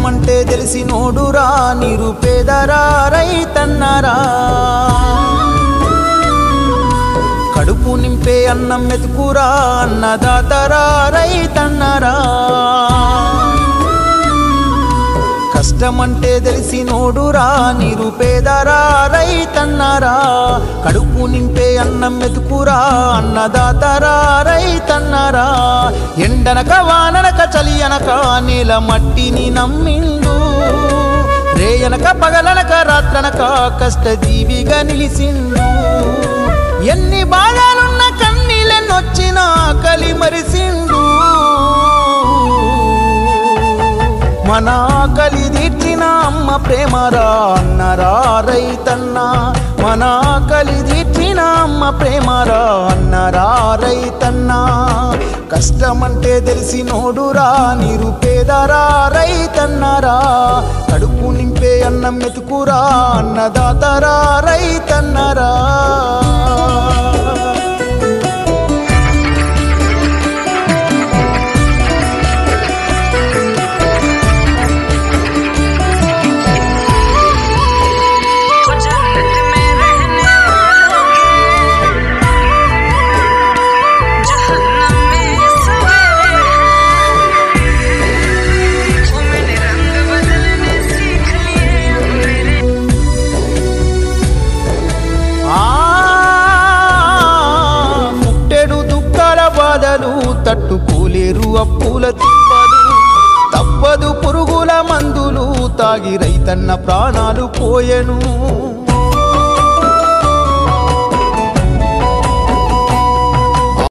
కష్టమంటే తెలిసినోడురా నిరుపేదరా రైతన్నరా కడుపు నింపే అన్నం మెతుకురా అన్నదాతరా రైతన్నరా కష్టమంటే తెలిసినోడురా నిరుపేదరా రైతన్నరా కడుపు నింపే అన్నం మెతుకురా అన్నదాతరా రైతన్నరా ఎండనక వాననక చలి అనక నేల మట్టిని నమ్మిండు రేయనక పగలనక రాత్రనక కష్టజీవిగా నిలిసిండు ఎన్ని బాధలున్న కన్నీళ్ళెన్నొచ్చినా ఆకలి మరిసిండు మన ఆకలి తీర్చిన అమ్మ ప్రేమరా అన్నరా రైతన్న మన ఆకలి తీర్చిన అమ్మ ప్రేమరా అన్నరా రైతన్న కష్టమంటే తెలిసినోడురా నిరుపేదరా రైతన్నరా కడుపు నింపే అన్నం మెతుకురా అన్నదాతరా రైతన్నరా తట్టుకోలేరు అప్పుల తప్పదు పురుగుల మందులు తాగి రైతన్న ప్రాణాలు పోయెను